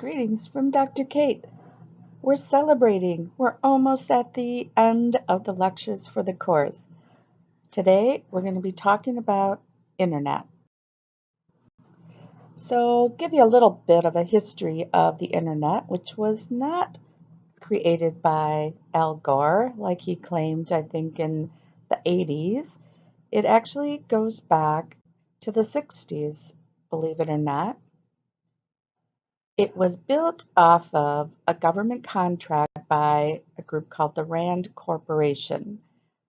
Greetings from Dr. Kate. We're celebrating. We're almost at the end of the lectures for the course. Today, we're going to be talking about internet. So, give you a little bit of a history of the internet, which was not created by Al Gore, like he claimed, I think, in the 80s. It actually goes back to the 60s, believe it or not. It was built off of a government contract by a group called the RAND Corporation.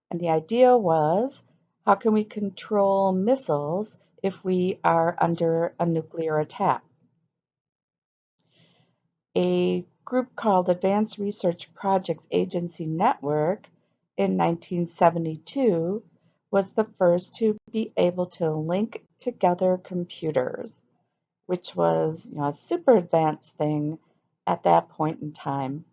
And the idea was, how can we control missiles if we are under a nuclear attack? A group called Advanced Research Projects Agency Network in 1972 was the first to be able to link together computers, which was, a super advanced thing at that point in time.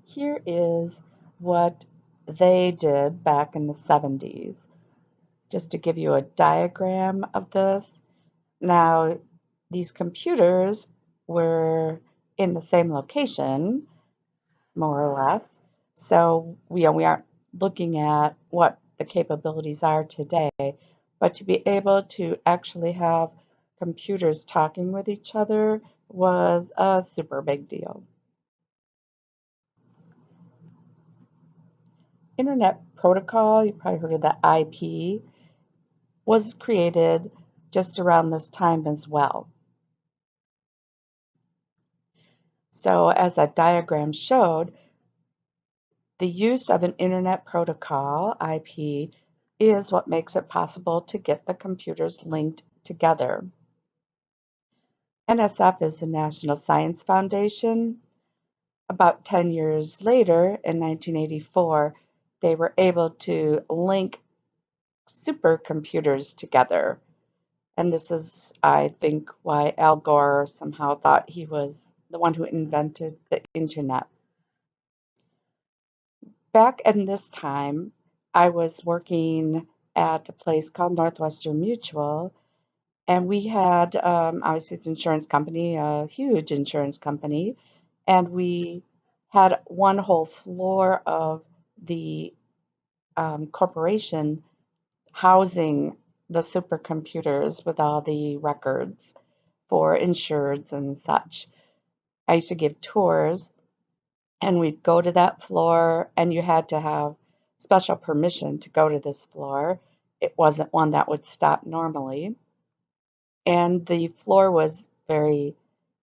Here is what they did back in the 70s, just to give you a diagram of this. Now, these computers were in the same location, more or less, so we aren't looking at what the capabilities are today, but to be able to actually have computers talking with each other was a super big deal. Internet Protocol, you probably heard of the IP, was created just around this time as well. So as that diagram showed, the use of an Internet Protocol, IP, is what makes it possible to get the computers linked together. NSF is the National Science Foundation. About 10 years later, in 1984, they were able to link supercomputers together. And this is, I think, why Al Gore somehow thought he was the one who invented the internet. Back in this time, I was working at a place called Northwestern Mutual, and we had, obviously it's an insurance company, a huge insurance company, and we had one whole floor of the corporation housing the supercomputers with all the records for insureds and such. I used to give tours, and we'd go to that floor, and you had to have special permission to go to this floor. It wasn't one that would stop normally. And the floor was very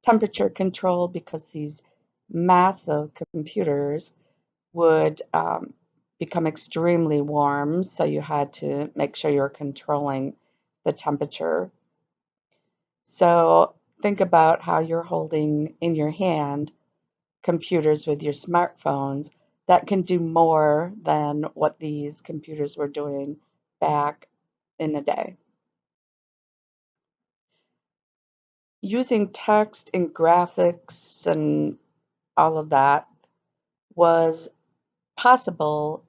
temperature controlled because these massive computers would become extremely warm, so you had to make sure you were controlling the temperature. So think about how you're holding in your hand computers with your smartphones that can do more than what these computers were doing back in the day. Using text and graphics and all of that was possible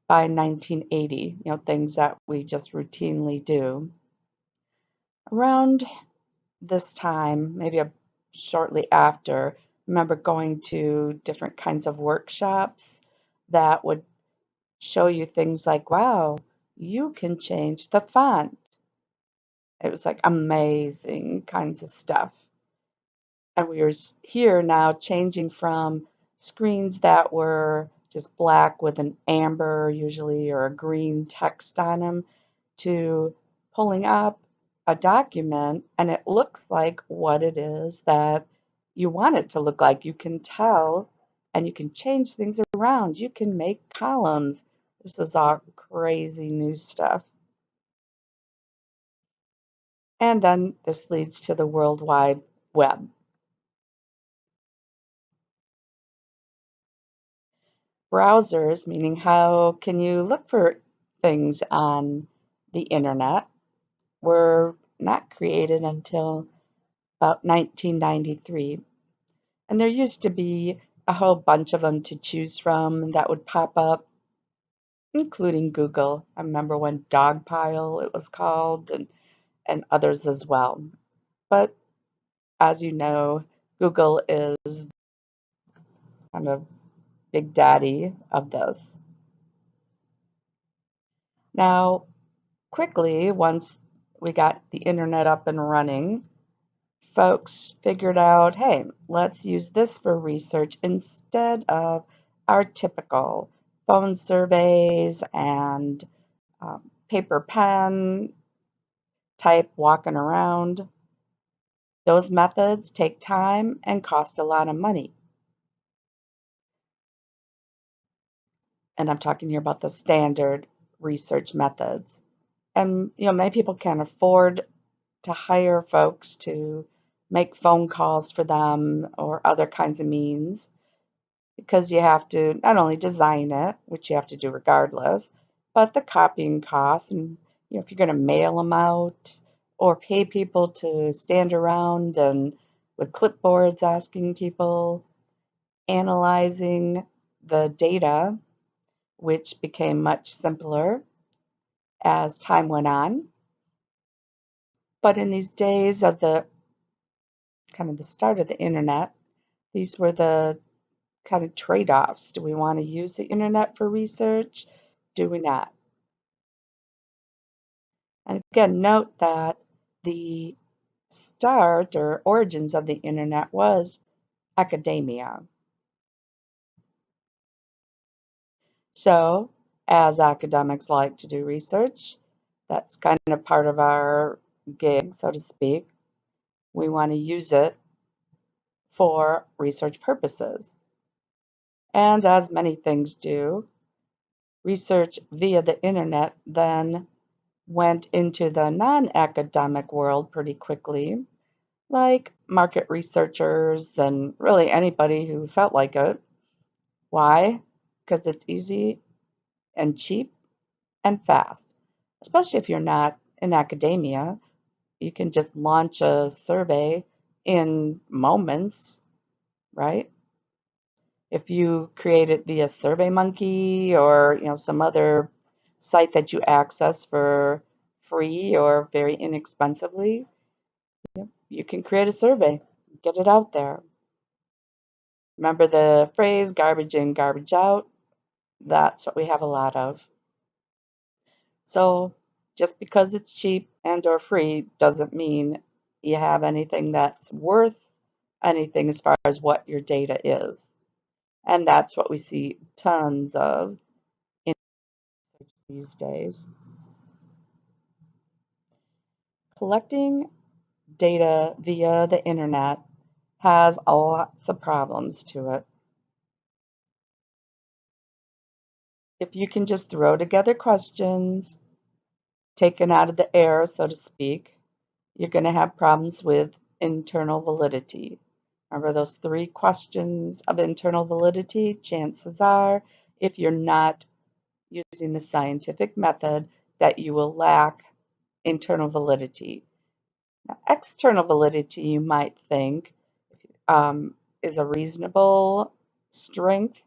by 1980, things that we just routinely do. Around this time, maybe shortly after, I remember going to different kinds of workshops that would show you things like, wow, you can change the font. It was like amazing kinds of stuff. And we were here now changing from screens that were just black with an amber usually or a green text on them to pulling up a document and it looks like what it is that you want it to look like. You can tell and you can change things around. You can make columns. This is all crazy new stuff. And then this leads to the World Wide Web. Browsers, meaning how can you look for things on the internet, were not created until about 1993. And there used to be a whole bunch of them to choose from that would pop up, including Google. I remember when Dogpile it was called, and and others as well. But as you know, Google is kind of big daddy of this. Now, quickly, once we got the internet up and running, folks figured out, hey, let's use this for research instead of our typical phone surveys and paper pen type walking around. Those methods take time and cost a lot of money. And I'm talking here about the standard research methods. And many people can't afford to hire folks to make phone calls for them or other kinds of means because you have to not only design it, which you have to do regardless, but the copying costs and if you're going to mail them out or pay people to stand around and with clipboards asking people, analyzing the data, which became much simpler as time went on. But in these days of the kind of the start of the internet, these were the kind of trade-offs. Do we want to use the internet for research? Do we not? And again, note that the start or origins of the internet was academia. So, as academics like to do research, that's kind of part of our gig, so to speak. We want to use it for research purposes. And as many things do, research via the internet then went into the non-academic world pretty quickly, like market researchers and really anybody who felt like it. Why? Because it's easy and cheap and fast, especially if you're not in academia. You can just launch a survey in moments, right? If you create it via SurveyMonkey or some other site that you access for free or very inexpensively, you can create a survey, get it out there. Remember the phrase garbage in, garbage out? That's what we have a lot of. So just because it's cheap and or free doesn't mean you have anything that's worth anything as far as what your data is. And that's what we see tons of in these days. Collecting data via the internet has lots of problems to it. If you can just throw together questions taken out of the air, so to speak, you're going to have problems with internal validity. Remember those 3 questions of internal validity? Chances are, if you're not using the scientific method, that you will lack internal validity. Now, external validity, you might think, is a reasonable strength.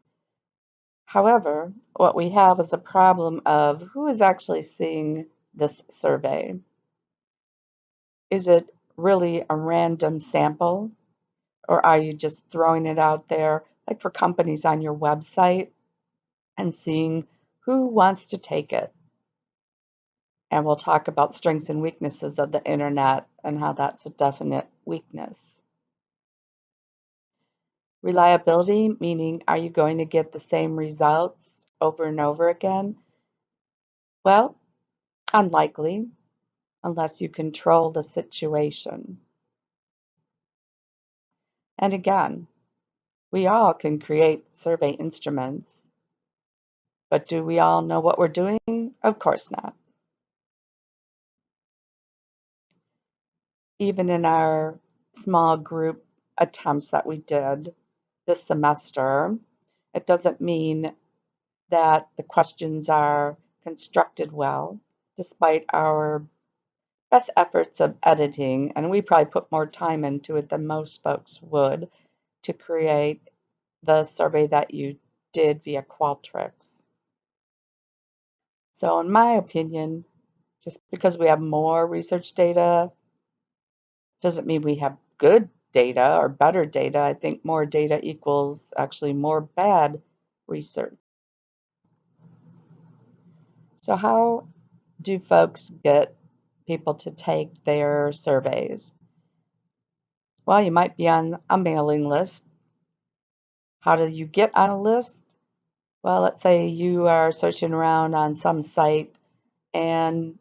However, what we have is a problem of who is actually seeing this survey. Is it really a random sample, or are you just throwing it out there, like for companies on your website, and seeing who wants to take it? And we'll talk about strengths and weaknesses of the internet and how that's a definite weakness. Reliability, meaning are you going to get the same results over and over again? Well, unlikely, unless you control the situation. And again, we all can create survey instruments, but do we all know what we're doing? Of course not. Even in our small group attempts that we did this semester, it doesn't mean that the questions are constructed well, despite our best efforts of editing, and we probably put more time into it than most folks would to create the survey that you did via Qualtrics. So in my opinion, Just because we have more research data doesn't mean we have good data or better data. I think more data equals actually more bad research. So how do folks get people to take their surveys? Well, you might be on a mailing list. How do you get on a list? Well, let's say you are searching around on some site and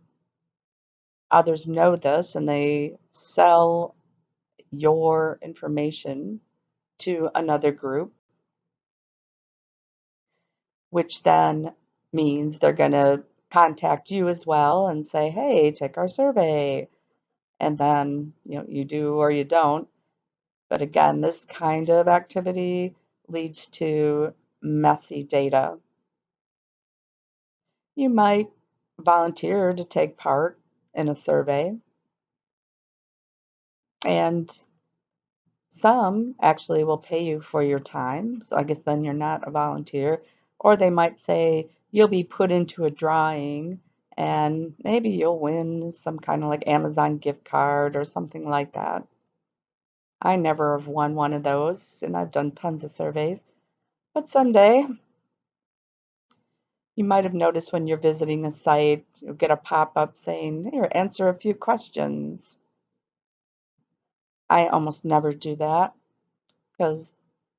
others know this and they sell your information to another group, which then means they're going to contact you as well and say, hey, take our survey. And then, you do or you don't. But again, this kind of activity leads to messy data. You might volunteer to take part in a survey, and some actually will pay you for your time. So I guess then you're not a volunteer. Or they might say you'll be put into a drawing and maybe you'll win some kind of like Amazon gift card or something like that. I never have won one of those, and I've done tons of surveys. But someday, you might have noticed when you're visiting a site, you'll get a pop-up saying, here, answer a few questions. I almost never do that because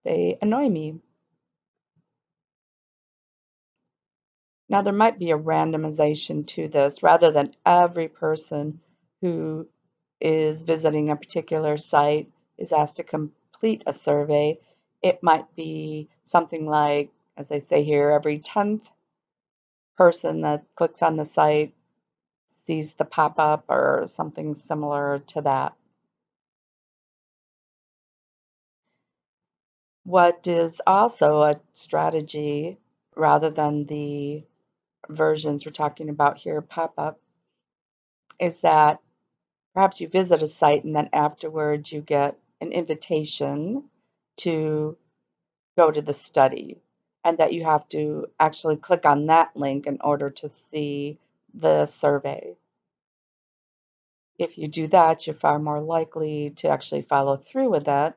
they annoy me. Now, there might be a randomization to this. Rather than every person who is visiting a particular site is asked to complete a survey, it might be something like, as I say here, every 10th person that clicks on the site sees the pop-up or something similar to that. What is also a strategy, rather than the versions we're talking about here, pop-up, is that perhaps you visit a site and then afterwards you get an invitation to go to the study, and that you have to actually click on that link in order to see the survey. If you do that, you're far more likely to actually follow through with that,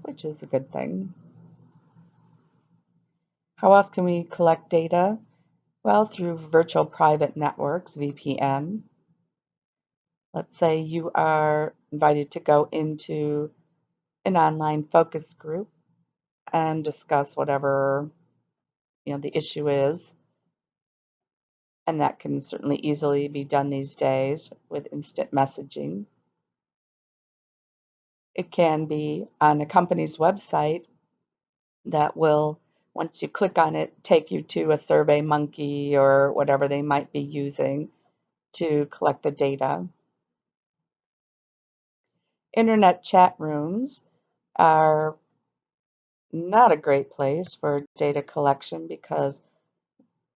which is a good thing. How else can we collect data? Well, through virtual private networks, VPN. Let's say you are invited to go into an online focus group and discuss whatever the issue is, and that can certainly easily be done these days with instant messaging. It can be on a company's website that will, once you click on it, take you to a Survey Monkey or whatever they might be using to collect the data. Internet chat rooms are not a great place for data collection because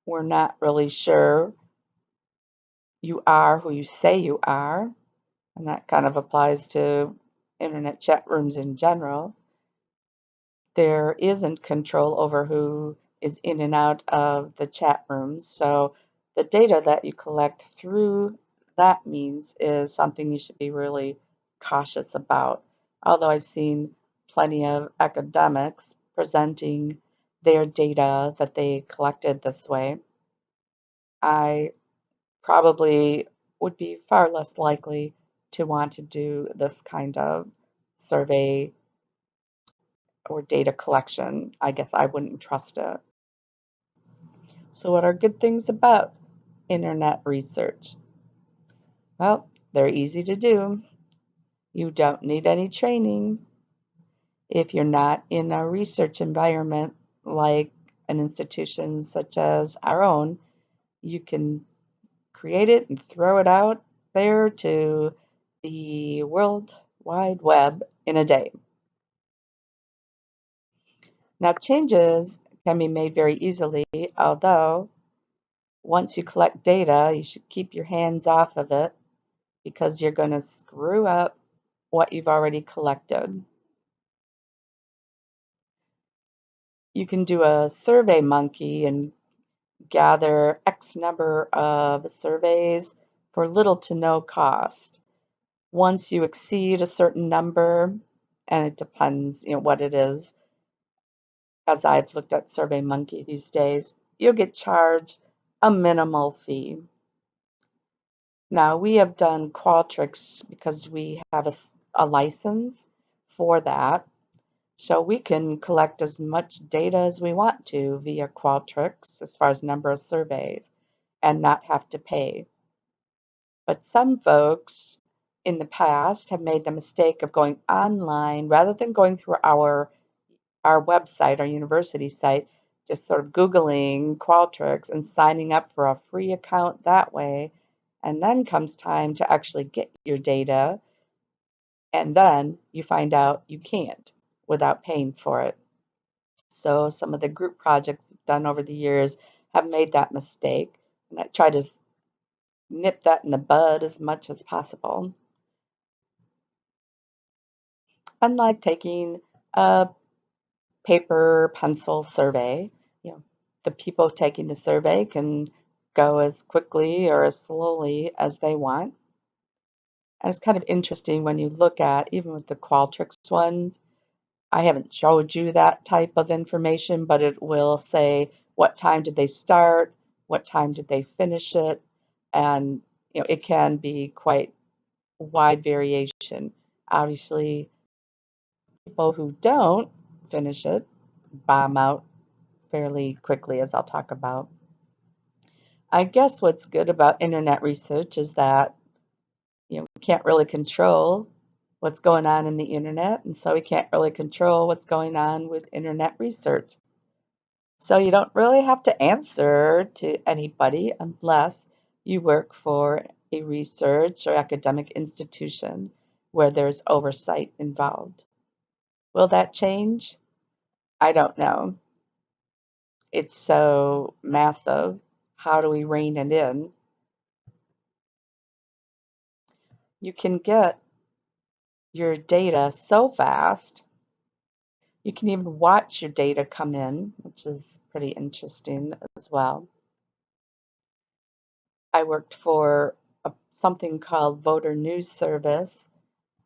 we're not really sure you are who you say you are, and that kind of applies to internet chat rooms in general. There isn't control over who is in and out of the chat rooms, so the data that you collect through that means is something you should be really cautious about. Although I've seen plenty of academics presenting their data that they collected this way, I probably would be far less likely to want to do this kind of survey or data collection. I guess I wouldn't trust it. So what are good things about internet research? Well, they're easy to do. You don't need any training. If you're not in a research environment like an institution such as our own, you can create it and throw it out there to the World Wide Web in a day. Now, changes can be made very easily, although once you collect data, you should keep your hands off of it because you're going to screw up what you've already collected. You can do a Survey Monkey and gather X number of surveys for little to no cost. Once you exceed a certain number, and it depends, what it is, as I've looked at SurveyMonkey these days, you'll get charged a minimal fee. Now, we have done Qualtrics because we have a license for that. So we can collect as much data as we want to via Qualtrics as far as number of surveys and not have to pay. But some folks in the past have made the mistake of going online rather than going through our website, our university site, just sort of Googling Qualtrics and signing up for a free account that way. And then comes time to actually get your data, and then you find out you can't without paying for it. So some of the group projects done over the years have made that mistake, and I try to nip that in the bud as much as possible. Unlike taking a paper pencil survey, the people taking the survey can go as quickly or as slowly as they want. And it's kind of interesting when you look at, even with the Qualtrics ones, I haven't showed you that type of information, but it will say what time did they start, what time did they finish it, and it can be quite wide variation. Obviously, people who don't finish it bomb out fairly quickly, as I'll talk about. I guess what's good about internet research is that we can't really control what's going on in the internet, and so we can't really control what's going on with internet research. So you don't really have to answer to anybody unless you work for a research or academic institution where there's oversight involved. Will that change? I don't know. It's so massive. How do we rein it in? You can get your data so fast. You can even watch your data come in, which is pretty interesting as well. I worked for something called Voter News Service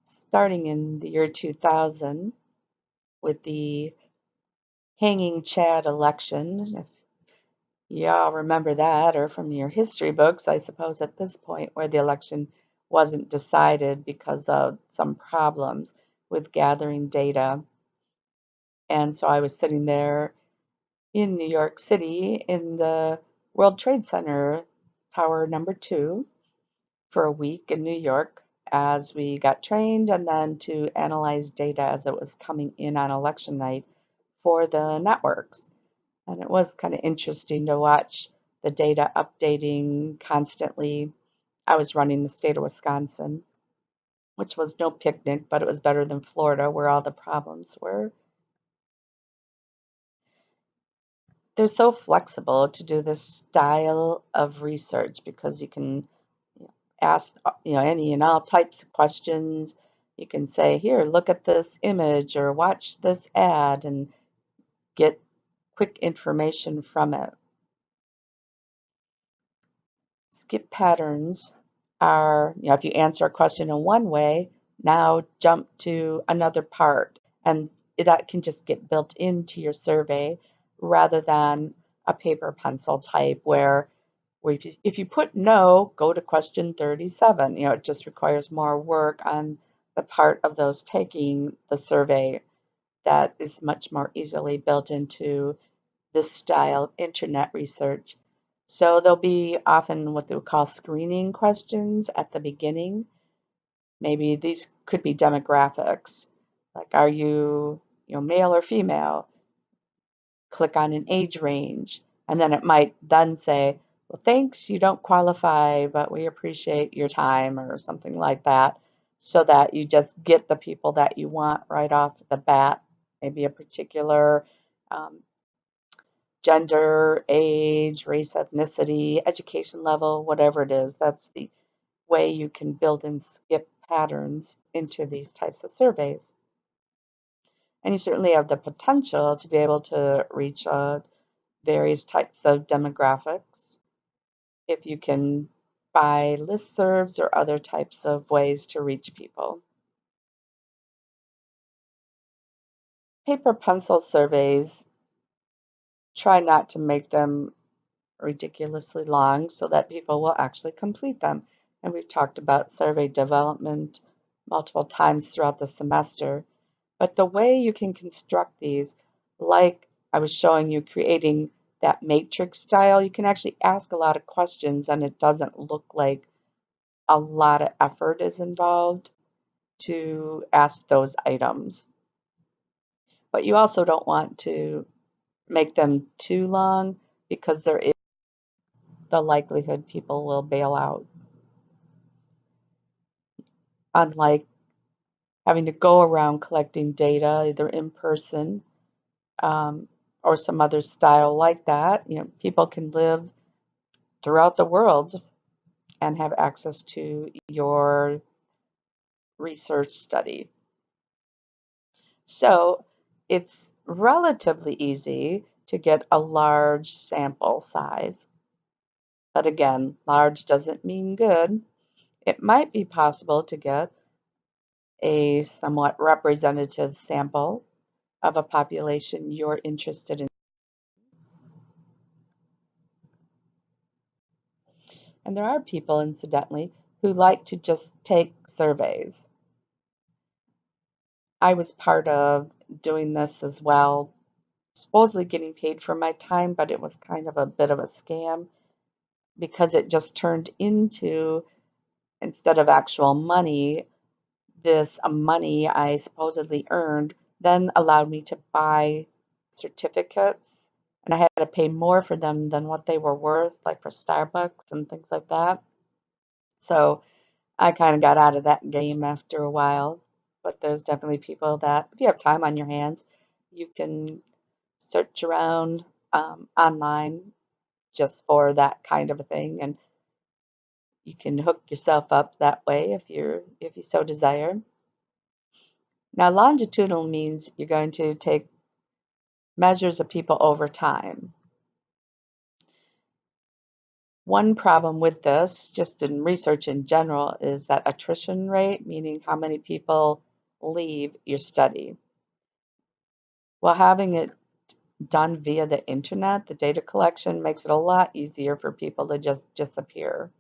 starting in the year 2000 with the hanging Chad election. If y'all remember that, or from your history books, I suppose at this point where the election wasn't decided because of some problems with gathering data. And so I was sitting there in New York City in the World Trade Center, Tower number 2, for a week in New York as we got trained and then to analyze data as it was coming in on election night for the networks. And it was kind of interesting to watch the data updating constantly. I was running the state of Wisconsin, which was no picnic, but it was better than Florida where all the problems were. They're so flexible to do this style of research because you can ask any and all types of questions. You can say, here, look at this image or watch this ad and get quick information from it. Skip patterns are, if you answer a question in one way, now jump to another part, and that can just get built into your survey rather than a paper pencil type where if you put no, go to question 37. It just requires more work on the part of those taking the survey that is much more easily built into this style of internet research. So there'll be often what they would call screening questions at the beginning. Maybe these could be demographics, like are you, male or female? Click on an age range, and then it might then say, well, thanks, you don't qualify, but we appreciate your time or something like that, so that you just get the people that you want right off the bat, maybe a particular gender, age, race, ethnicity, education level, whatever it is. That's the way you can build and skip patterns into these types of surveys. And you certainly have the potential to be able to reach a various types of demographics, if you can buy listservs or other types of ways to reach people. Paper pencil surveys, try not to make them ridiculously long so that people will actually complete them. And we've talked about survey development multiple times throughout the semester. But the way you can construct these, like I was showing you creating that matrix style, you can actually ask a lot of questions and it doesn't look like a lot of effort is involved to ask those items. But you also don't want to make them too long because there is the likelihood people will bail out. Unlike having to go around collecting data either in person or some other style like that, people can live throughout the world and have access to your research study. So it's relatively easy to get a large sample size. But again, large doesn't mean good. It might be possible to get a somewhat representative sample of a population you're interested in. And there are people, incidentally, who like to just take surveys. I was part of doing this as well, supposedly getting paid for my time, but it was kind of a bit of a scam because it just turned into, instead of actual money, this money I supposedly earned then allowed me to buy certificates, and I had to pay more for them than what they were worth, like for Starbucks and things like that. So I kind of got out of that game after a while. But there's definitely people that, if you have time on your hands, you can search around online just for that kind of a thing, and you can hook yourself up that way if you so desire. Now, longitudinal means you're going to take measures of people over time. One problem with this, just in research in general, is that attrition rate, meaning how many people leave your study. Well, having it done via the internet, the data collection makes it a lot easier for people to just disappear.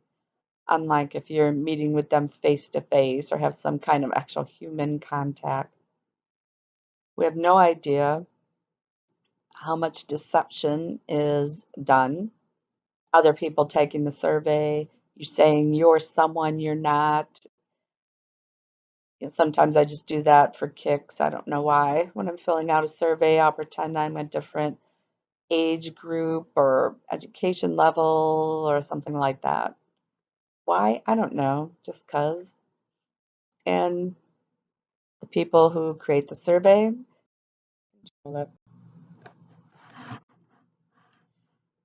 Unlike if you're meeting with them face to face or have some kind of actual human contact. We have no idea how much deception is done. Other people taking the survey, you're saying you're someone you're not. Sometimes I just do that for kicks. I don't know why. When I'm filling out a survey, I'll pretend I'm a different age group or education level or something like that. Why? I don't know. Just 'cause. And the people who create the survey,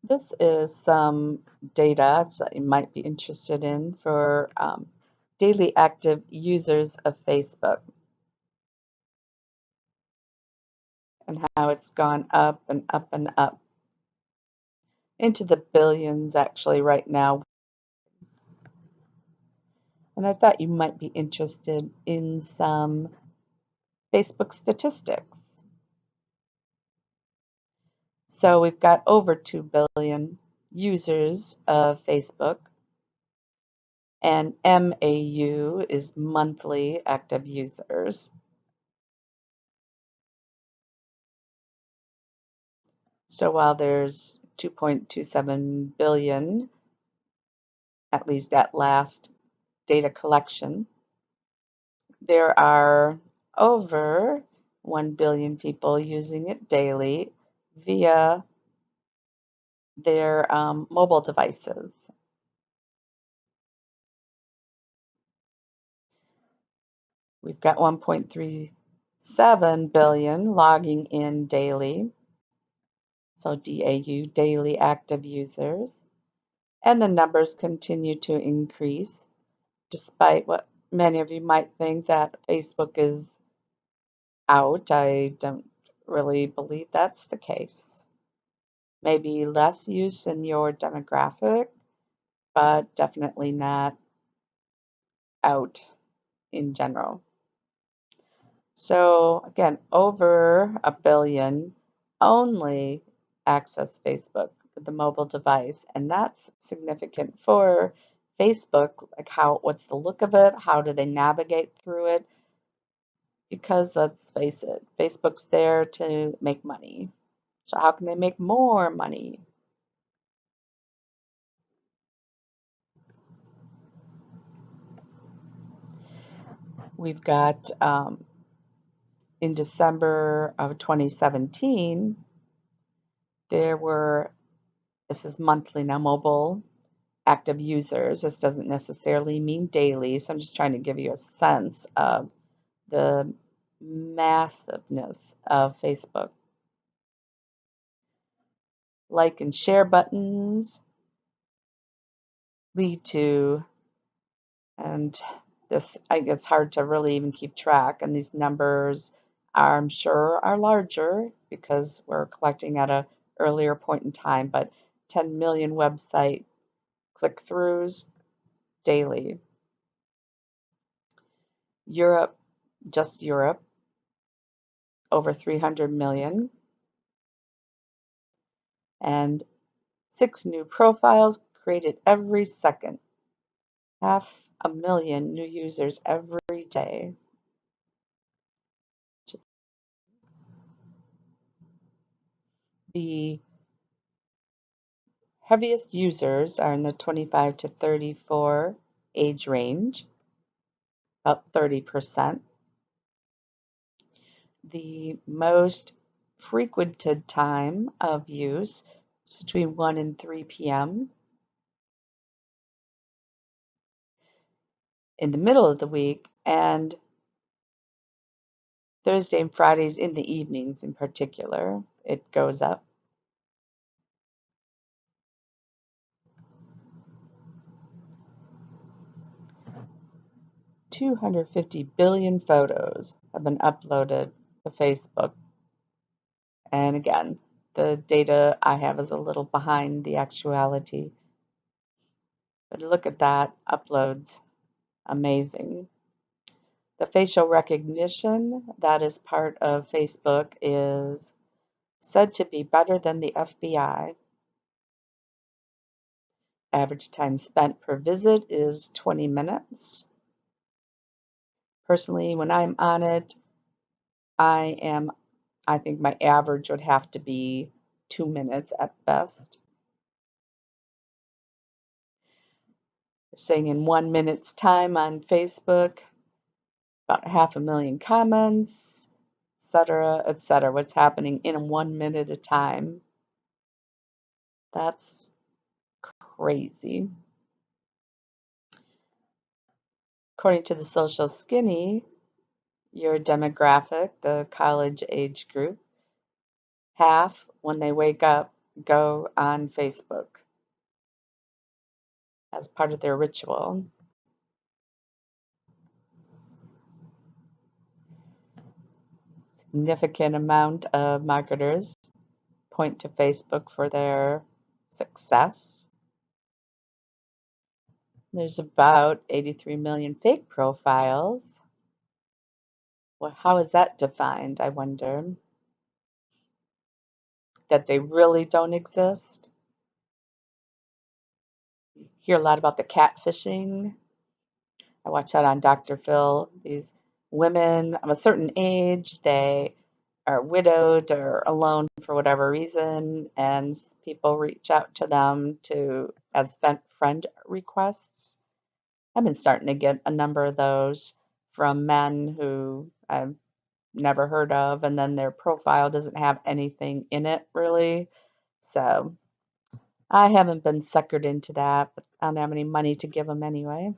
this is some data that you might be interested in for daily active users of Facebook and how it's gone up and up and up into the billions actually right now. And I thought you might be interested in some Facebook statistics. So we've got over 2 billion users of Facebook, and MAU is monthly active users. So while there's 2.27 billion, at least at last data collection, there are over 1 billion people using it daily via their mobile devices. We've got 1.37 billion logging in daily, so DAU, daily active users, and the numbers continue to increase despite what many of you might think that Facebook is out. I don't really believe that's the case. maybe less use in your demographic, but definitely not out in general. So again, over a billion only access Facebook with the mobile device, and that's significant for Facebook. Like what's the look of it? How do they navigate through it? Because let's face it, Facebook's there to make money. So how can they make more money? We've got in December of 2017, there were, this is monthly now, mobile active users. This doesn't necessarily mean daily, so I'm just trying to give you a sense of the massiveness of Facebook. Like and share buttons lead to, and this, it's hard to really even keep track, and these numbers are, I'm sure, are larger because we're collecting at a earlier point in time, but 10 million website click-throughs daily. Europe, just Europe, over 300 million, and 6 new profiles created every second. 500,000 new users every day. Just the heaviest users are in the 25 to 34 age range, about 30%. The most frequented time of use is between 1 and 3 p.m. in the middle of the week, and Thursday and Fridays in the evenings in particular, it goes up. "250 billion photos have been uploaded to Facebook." And again, the data I have is a little behind the actuality. But look at that, uploads, amazing. The facial recognition that is part of Facebook is said to be better than the FBI. Average time spent per visit is 20 minutes. Personally, when I'm on it, I think my average would have to be 2 minutes at best. Saying in 1 minute's time on Facebook, about 500,000 comments, etc., etc. What's happening in 1 minute at a time? That's crazy. According to the Social Skinny, your demographic, the college age group, half when they wake up go on Facebook as part of their ritual. Significant amount of marketers point to Facebook for their success. There's about 83 million fake profiles. Well, how is that defined, I wonder? That they really don't exist? You hear a lot about the catfishing. I watch that on Dr. Phil. These women of a certain age, they are widowed or alone for whatever reason, and people reach out to them to as friend requests. I've been starting to get a number of those from men who I've never heard of, and then their profile doesn't have anything in it really. So I haven't been suckered into that, but I don't have any money to give them anyway.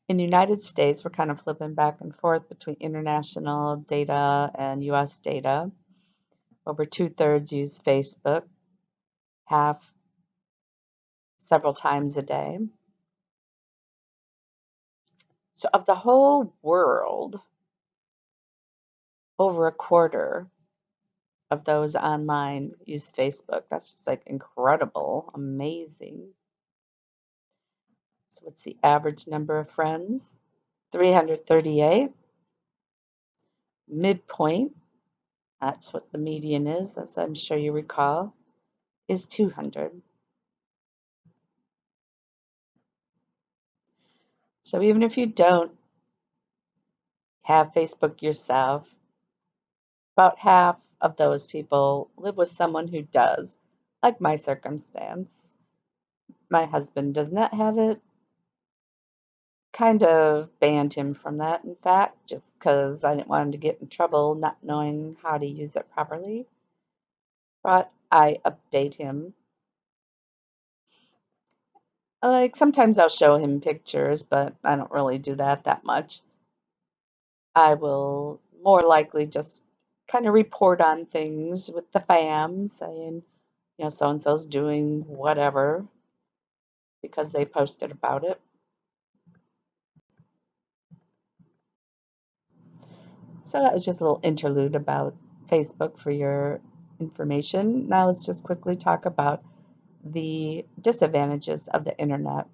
In the United States, we're kind of flipping back and forth between international data and US data. Over 2/3 use Facebook, half several times a day. So of the whole world, over a quarter of those online use Facebook. That's just like incredible, amazing. So what's the average number of friends? 338. Midpoint, that's what the median is, as I'm sure you recall, is 200. So even if you don't have Facebook yourself, about half of those people live with someone who does, like my circumstance. My husband does not have it. Kind of banned him from that, in fact, just because I didn't want him to get in trouble not knowing how to use it properly. But I update him. Like sometimes I'll show him pictures, but I don't really do that much. I will more likely just kind of report on things with the fam, saying, so and so's doing whatever because they posted about it. So that was just a little interlude about Facebook for your information. Now let's just quickly talk about the disadvantages of the internet.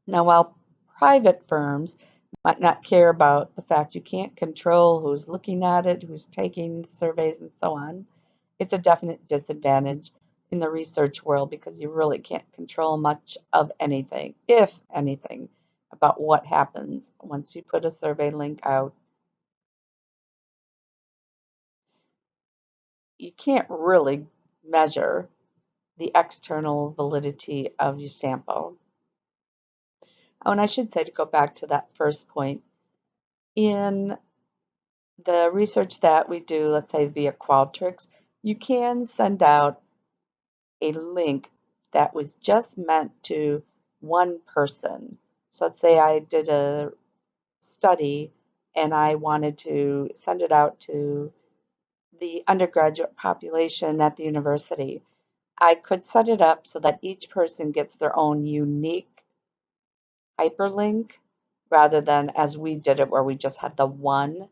Now, while private firms might not care about the fact you can't control who's looking at it, who's taking surveys, and so on, it's a definite disadvantage in the research world because you really can't control much of anything, if anything, about what happens once you put a survey link out. You can't really measure the external validity of your sample. Oh, and I should say, to go back to that first point, in the research that we do, let's say via Qualtrics, you can send out a link that was just meant to one person. So let's say I did a study and I wanted to send it out to the undergraduate population at the university. I could set it up so that each person gets their own unique hyperlink rather than as we did it where we just had the one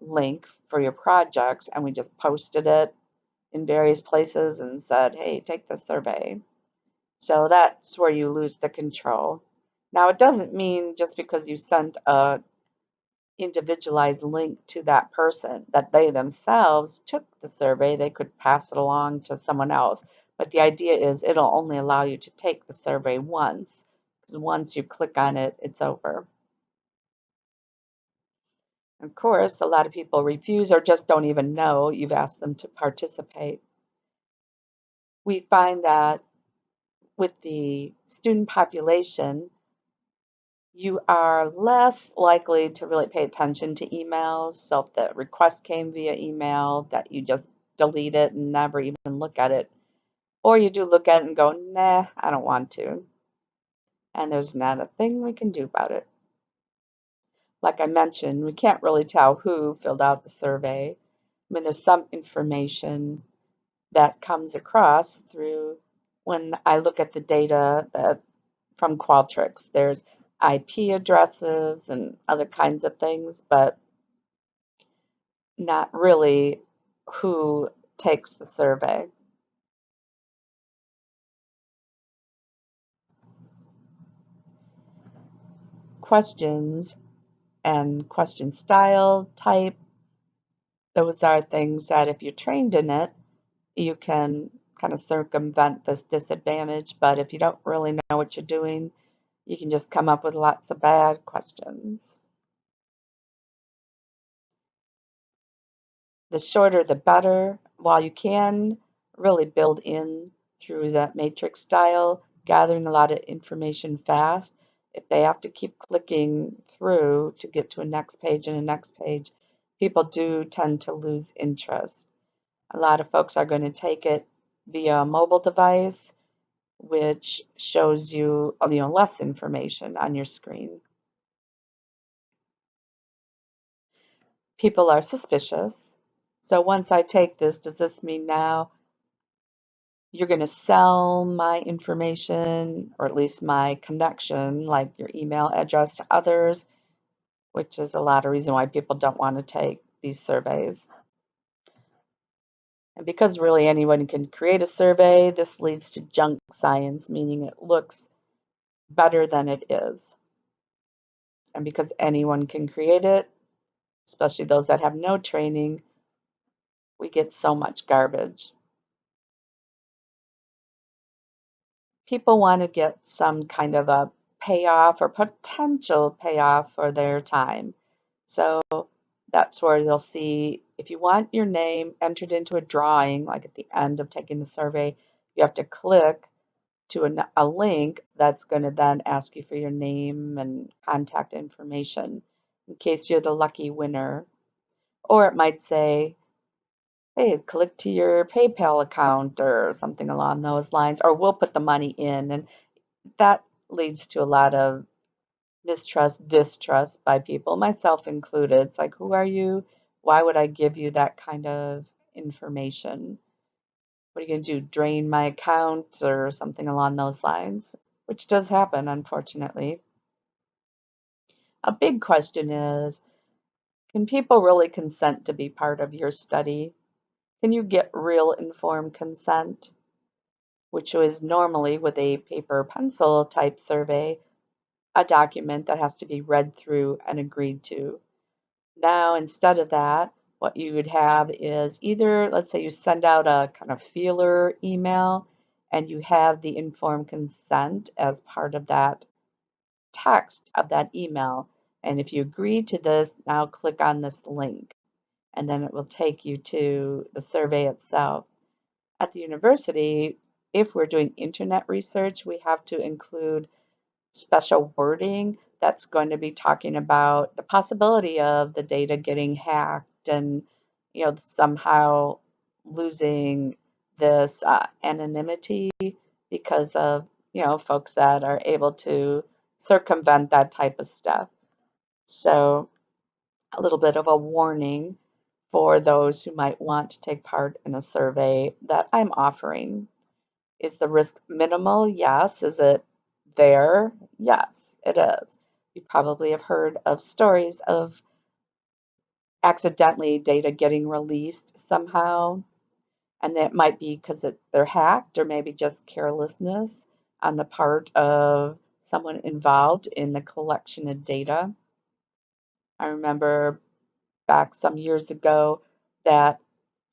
link for your projects and we just posted it in various places and said, hey, take the survey. So that's where you lose the control. Now, it doesn't mean just because you sent a individualized link to that person that they themselves took the survey. They could pass it along to someone else. But the idea is it'll only allow you to take the survey once, because once you click on it, it's over. Of course, a lot of people refuse or just don't even know you've asked them to participate. We find that with the student population, you are less likely to really pay attention to emails. So if the request came via email, that you just delete it and never even look at it. Or you do look at it and go, nah, I don't want to. And there's not a thing we can do about it. Like I mentioned, we can't really tell who filled out the survey. I mean, there's some information that comes across through when I look at the data that from Qualtrics. There's IP addresses and other kinds of things, but not really who takes the survey. Questions and question style type, those are things that if you're trained in it, you can kind of circumvent this disadvantage. But if you don't really know what you're doing, you can just come up with lots of bad questions. The shorter the better. While you can really build in through that matrix style, gathering a lot of information fast, if they have to keep clicking through to get to a next page and a next page, people do tend to lose interest. A lot of folks are going to take it via a mobile device, which shows you, less information on your screen. People are suspicious. So once I take this, does this mean now you're going to sell my information or at least my connection, like your email address to others, which is a lot of reason why people don't want to take these surveys. And because really anyone can create a survey, this leads to junk science, meaning it looks better than it is. And because anyone can create it, especially those that have no training, we get so much garbage. People want to get some kind of a payoff or potential payoff for their time. So that's where you'll see if you want your name entered into a drawing, like at the end of taking the survey, you have to click to a link that's going to then ask you for your name and contact information in case you're the lucky winner. Or it might say, hey, click to your PayPal account or something along those lines, or we'll put the money in. And that leads to a lot of mistrust, distrust by people, myself included. It's like, who are you? Why would I give you that kind of information? What are you going to do? Drain my account or something along those lines? Which does happen, unfortunately. A big question is, can people really consent to be part of your study? Can you get real informed consent? Which is normally with a paper pencil type survey, a document that has to be read through and agreed to. Now, instead of that, what you would have is either, let's say you send out a kind of feeler email and you have the informed consent as part of that text of that email. And if you agree to this, now click on this link, and then it will take you to the survey itself. At the university, if we're doing internet research, we have to include special wording that's going to be talking about the possibility of the data getting hacked and somehow losing this anonymity because of folks that are able to circumvent that type of stuff. So a little bit of a warning for those who might want to take part in a survey that I'm offering. Is the risk minimal? Yes. Is it there? Yes, it is. You probably have heard of stories of accidentally data getting released somehow, and that might be because they're hacked or maybe just carelessness on the part of someone involved in the collection of data. I remember back some years ago that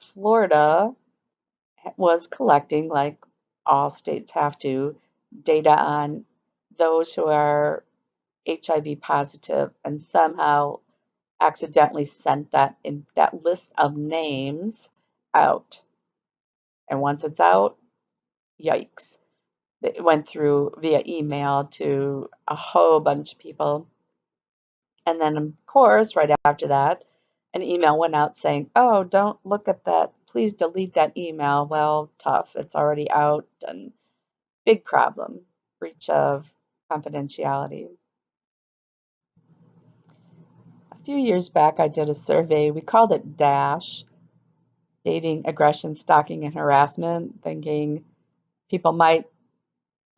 Florida was collecting, like all states have to, data on those who are HIV positive and somehow accidentally sent that list of names out. And once it's out, yikes. It went through via email to a whole bunch of people. And then, of course, right after that, an email went out saying, oh, don't look at that. Please delete that email. Well, tough. It's already out and big problem. Breach of confidentiality. A few years back, I did a survey. We called it DASH, Dating, Aggression, Stalking, and Harassment, thinking people might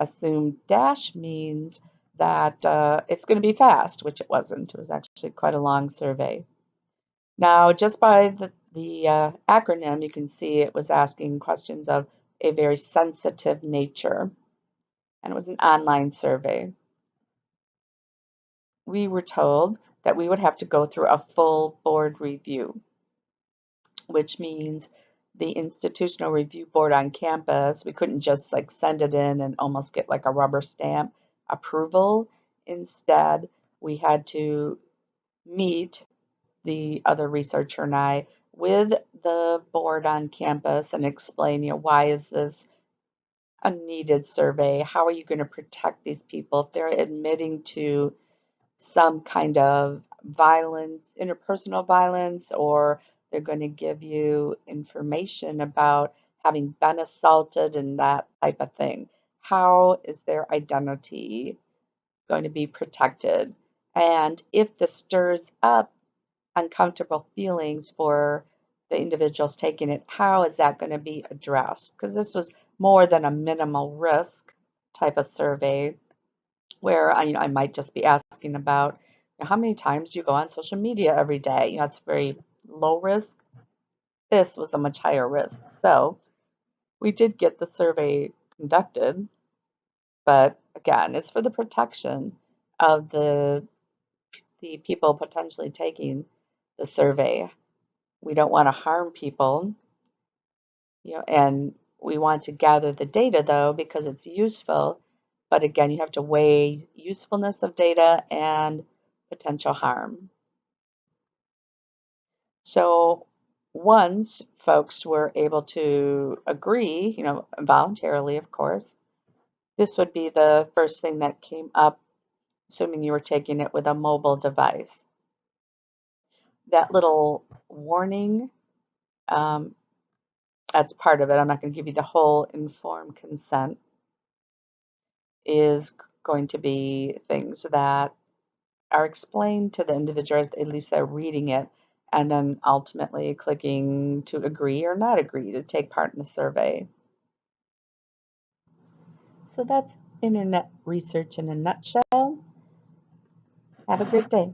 assume DASH means that it's going to be fast, which it wasn't. It was actually quite a long survey. Now, just by the acronym, you can see it was asking questions of a very sensitive nature, and it was an online survey. We were told that we would have to go through a full board review, which means the institutional review board on campus, we couldn't just like send it in and almost get like a rubber stamp approval. Instead, we had to meet, the other researcher and I, with the board on campus and explain, why is this a needed survey? How are you going to protect these people if they're admitting to some kind of violence, interpersonal violence, or they're going to give you information about having been assaulted and that type of thing? How is their identity going to be protected? And if this stirs up uncomfortable feelings for the individuals taking it, how is that going to be addressed? Because this was more than a minimal risk type of survey where I might just be asking about how many times do you go on social media every day? It's very low risk. this was a much higher risk. So we did get the survey conducted, but again, it's for the protection of the people potentially taking the survey. We don't want to harm people, and we want to gather the data though because it's useful. But again, you have to weigh usefulness of data and potential harm. So once folks were able to agree, voluntarily, of course, this would be the first thing that came up, assuming you were taking it with a mobile device. That little warning, um, that's part of it. I'm not going to give you the whole informed consent, is going to be things that are explained to the individual, at least they're reading it, and then ultimately clicking to agree or not agree to take part in the survey. So that's internet research in a nutshell. Have a great day.